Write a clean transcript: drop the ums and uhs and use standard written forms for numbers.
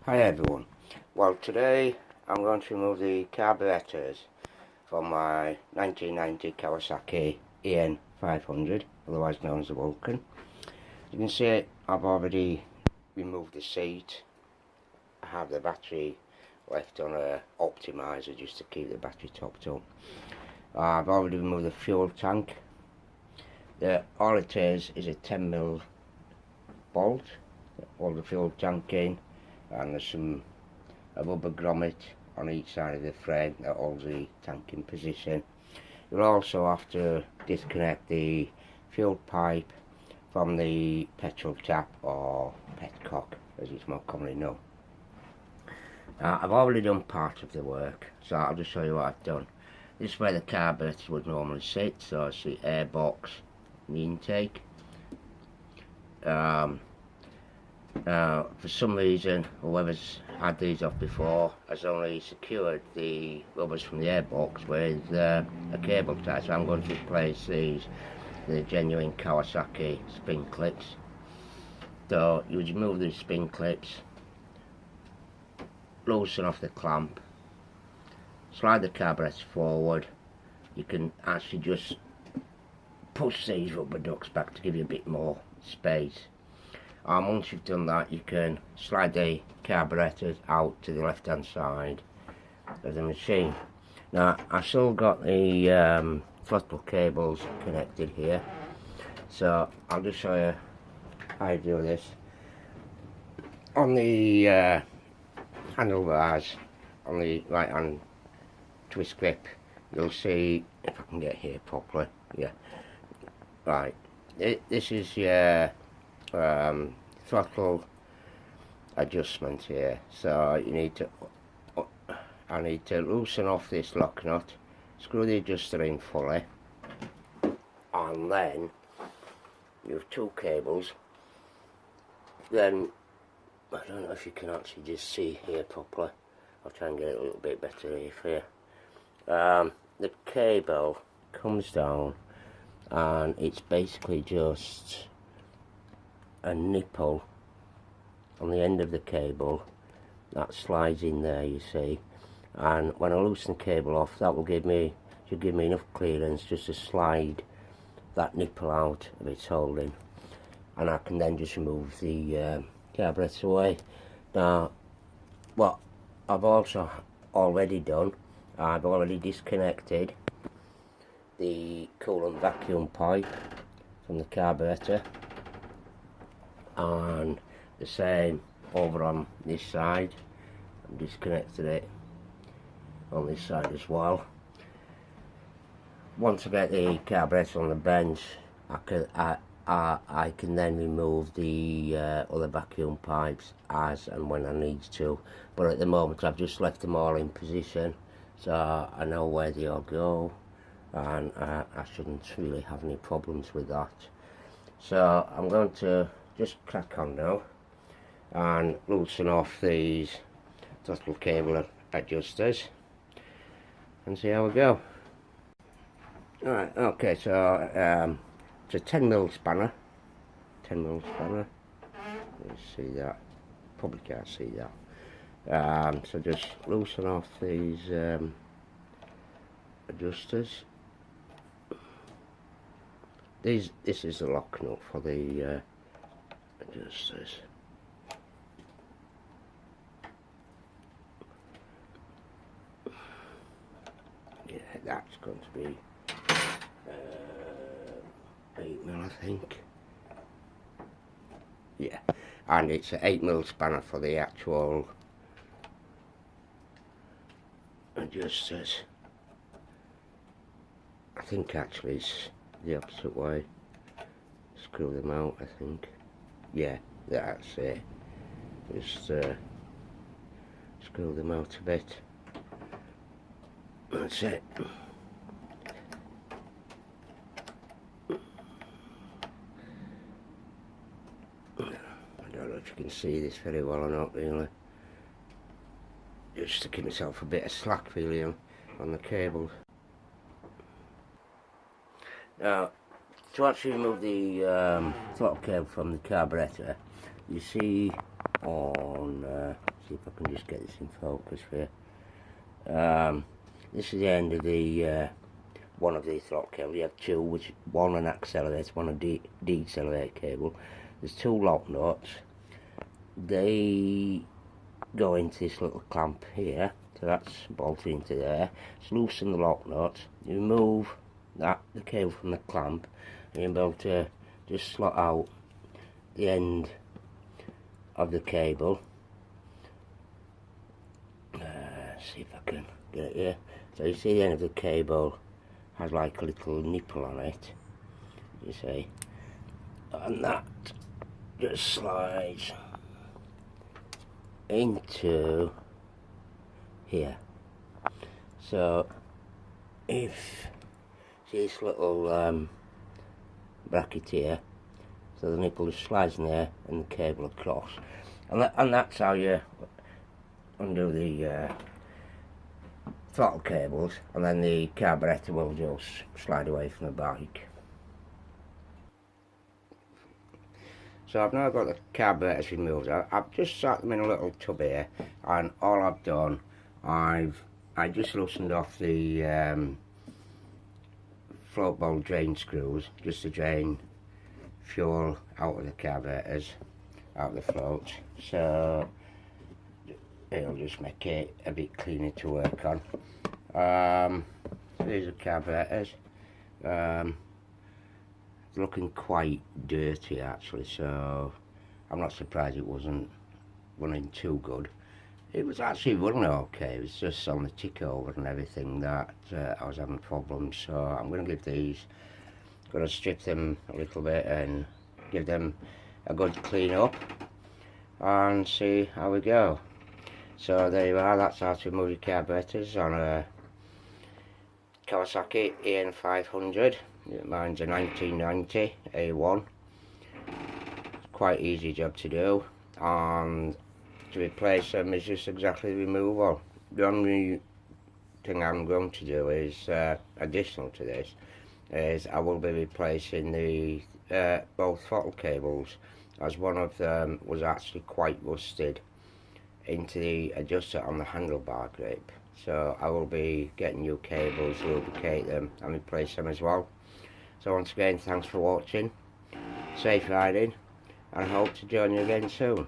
Hi everyone. Well, today I'm going to remove the carburetors from my 1990 Kawasaki EN500, otherwise known as the Vulcan. You can see I've already removed the seat. I have the battery left on a optimizer just to keep the battery topped up. I've already removed the fuel tank. All it is a 10mm bolt that holds the fuel tank in, and there's a rubber grommet on each side of the frame that holds the tank in position. You'll also have to disconnect the fuel pipe from the petrol tap, or petcock as it's more commonly known. I've already done part of the work, so I'll just show you what I've done. This is where the carburetor would normally sit, so it's the air box and the intake. For some reason, whoever's had these off before has only secured the rubbers from the airbox with a cable tie, so I'm going to replace these with the genuine Kawasaki spring clips. So you would remove these spring clips, loosen off the clamp, slide the carburetor forward. You can actually just push these rubber ducts back to give you a bit more space. Once you've done that, you can slide the carburetors out to the left hand side of the machine. Now I've still got the throttle cables connected here, so I'll just show you how you do this. On the handlebars on the right hand twist grip, you'll see, if I can get here properly, yeah, right, this is your throttle adjustment here. So you need to I need to loosen off this lock nut, screw the adjuster in fully, and then you have two cables. Then I don't know if you can actually just see here properly. I'll try and get it a little bit better here. The cable comes down, and it's basically just a nipple on the end of the cable that slides in there, you see, and when I loosen the cable off, that will should give me enough clearance just to slide that nipple out of its holding, and I can then just remove the carburetor away. Now what I've also already done, I've already disconnected the coolant vacuum pipe from the carburetor, and the same over on this side. I've disconnected it on this side as well. Once I get the carburetor on the bench, I can then remove the other vacuum pipes as and when I need to, but at the moment I've just left them all in position, so I know where they all go, and I shouldn't really have any problems with that. So I'm going to just crack on now and loosen off these throttle cable adjusters and see how we go. Alright, okay, so it's a 10mm spanner. You see that? Probably can't see that. So just loosen off these adjusters. This is the lock nut for the adjusters. Yeah, that's going to be 8mm, I think. Yeah, and it's an 8mm spanner for the actual adjusters. I think actually it's the opposite way. Screw them out, I think. Yeah, that's it. Just screw them out a bit. That's it. I don't know if you can see this very well or not, really. Just to give myself a bit of slack, really, on the cables. Now, to actually remove the throttle cable from the carburetor, you see on see if I can just get this in focus for you. This is the end of the one of the throttle cables. You have two, which one an accelerator, one a decelerate cable. There's two lock nuts. They go into this little clamp here, so that's bolted into there. Just loosen the lock nuts. You remove the cable from the clamp, and you'll be able to just slot out the end of the cable. See if I can get it here. So you see the end of the cable has like a little nipple on it, you see, and that just slides into here. So if see this little bracket here, so the nipple just slides in there and the cable across, and that's how you undo the throttle cables, and then the carburetor will just slide away from the bike. So I've now got the carburetors removed. I've just sat them in a little tub here, and all I've done, I just loosened off the float bowl drain screws, just to drain fuel out of the carburetors, out of the floats. So it'll just make it a bit cleaner to work on. These are carburetors. It's looking quite dirty actually, so I'm not surprised it wasn't running too good. It was actually running okay, it was just on the tick over and everything that I was having problems. So I'm going to give these, going to strip them a little bit and give them a good clean up and see how we go. So there you are, that's how to remove your carburetors on a Kawasaki EN500. Mine's a 1990 A1. Quite easy job to do, and to replace them is just exactly the removal. The only thing I'm going to do is, additional to this, is I will be replacing the both throttle cables, as one of them was actually quite rusted into the adjuster on the handlebar grip. So I will be getting new cables, lubricate them and replace them as well. So once again, thanks for watching, safe riding, and I hope to join you again soon.